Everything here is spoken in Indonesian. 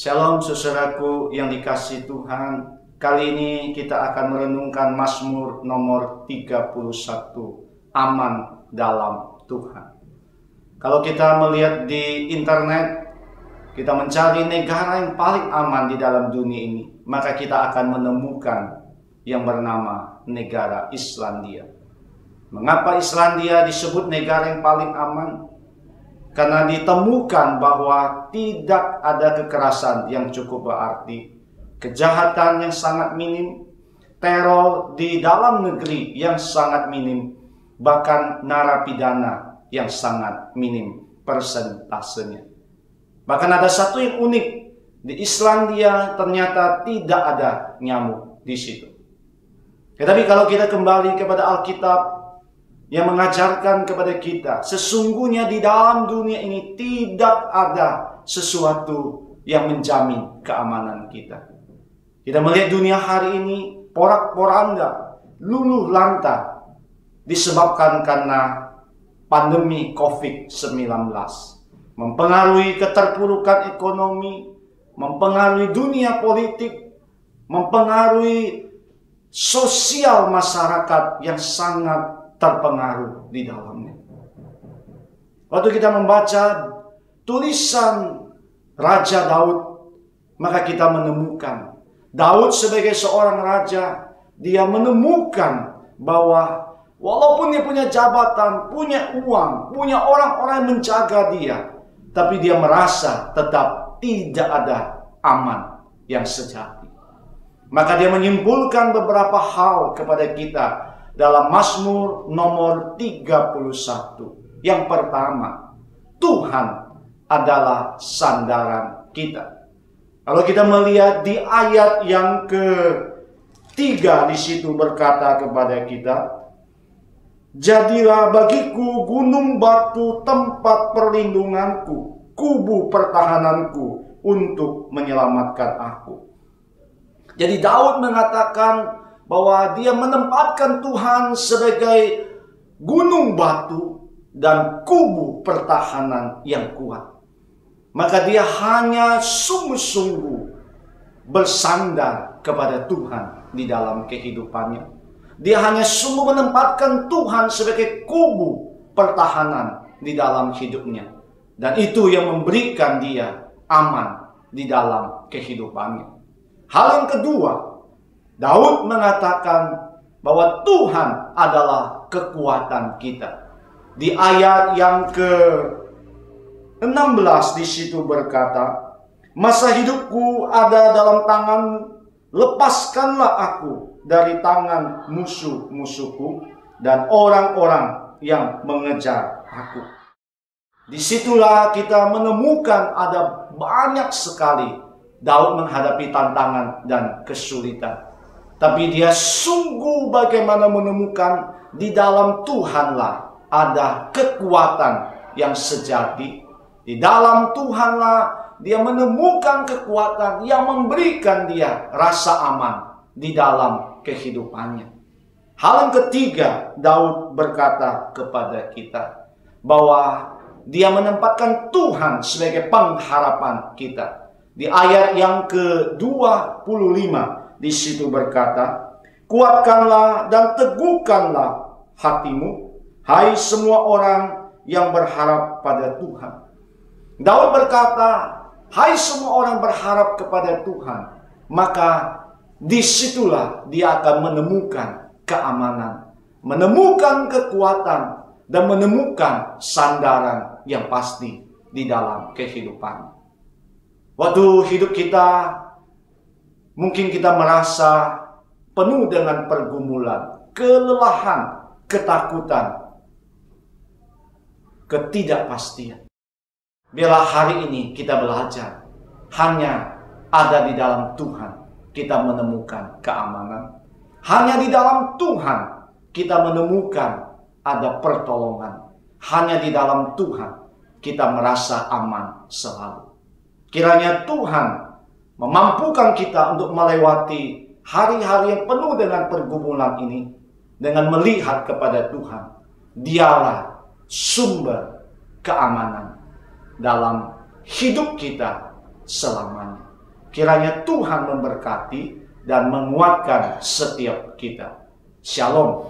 Shalom saudaraku yang dikasihi Tuhan. Kali ini kita akan merenungkan Mazmur nomor 31, aman dalam Tuhan. Kalau kita melihat di internet, kita mencari negara yang paling aman di dalam dunia ini, maka kita akan menemukan yang bernama negara Islandia. Mengapa Islandia disebut negara yang paling aman? Karena ditemukan bahwa tidak ada kekerasan yang cukup berarti, kejahatan yang sangat minim, teror di dalam negeri yang sangat minim, bahkan narapidana yang sangat minim persentasenya. Bahkan ada satu yang unik, di Islandia ternyata tidak ada nyamuk di situ. Tetapi kalau kita kembali kepada Alkitab yang mengajarkan kepada kita, sesungguhnya di dalam dunia ini tidak ada sesuatu yang menjamin keamanan kita. Kita melihat dunia hari ini porak-poranda, luluh lantah, disebabkan karena pandemi COVID-19. Mempengaruhi keterpurukan ekonomi, mempengaruhi dunia politik, mempengaruhi sosial masyarakat yang sangat terpengaruh di dalamnya. Waktu kita membaca tulisan Raja Daud, maka kita menemukan Daud sebagai seorang raja, dia menemukan bahwa walaupun dia punya jabatan, punya uang, punya orang-orang yang menjaga dia, tapi dia merasa tetap tidak ada aman yang sejati. Maka dia menyimpulkan beberapa hal kepada kita dalam Mazmur nomor 31. Yang pertama, Tuhan adalah sandaran kita. Kalau kita melihat di ayat yang ketiga di situ berkata kepada kita, jadilah bagiku gunung batu tempat perlindunganku, kubu pertahananku untuk menyelamatkan aku. Jadi Daud mengatakan bahwa dia menempatkan Tuhan sebagai gunung batu dan kubu pertahanan yang kuat. Maka dia hanya sungguh-sungguh bersandar kepada Tuhan di dalam kehidupannya. Dia hanya sungguh menempatkan Tuhan sebagai kubu pertahanan di dalam hidupnya. Dan itu yang memberikan dia aman di dalam kehidupannya. Hal yang kedua, Daud mengatakan bahwa Tuhan adalah kekuatan kita. Di ayat yang ke-16 di situ berkata, masa hidupku ada dalam tangan-Mu, lepaskanlah aku dari tangan musuh-musuhku dan orang-orang yang mengejar aku. Disitulah kita menemukan ada banyak sekali Daud menghadapi tantangan dan kesulitan. Tapi dia sungguh bagaimana menemukan di dalam Tuhanlah ada kekuatan yang sejati. Di dalam Tuhanlah dia menemukan kekuatan yang memberikan dia rasa aman di dalam kehidupannya. Hal yang ketiga, Daud berkata kepada kita bahwa dia menempatkan Tuhan sebagai pengharapan kita. Di ayat yang ke-25 di situ berkata, kuatkanlah dan teguhkanlah hatimu, hai semua orang yang berharap pada Tuhan. Daud berkata, hai semua orang berharap kepada Tuhan, maka disitulah dia akan menemukan keamanan, menemukan kekuatan, dan menemukan sandaran yang pasti di dalam kehidupan. Waktu hidup kita, mungkin kita merasa penuh dengan pergumulan, kelelahan, ketakutan, ketidakpastian. Bila hari ini kita belajar, hanya ada di dalam Tuhan kita menemukan keamanan. Hanya di dalam Tuhan kita menemukan ada pertolongan. Hanya di dalam Tuhan kita merasa aman selalu. Kiranya Tuhan memampukan kita untuk melewati hari-hari yang penuh dengan pergumulan ini dengan melihat kepada Tuhan. Dialah sumber keamanan dalam hidup kita selamanya. Kiranya Tuhan memberkati dan menguatkan setiap kita. Shalom.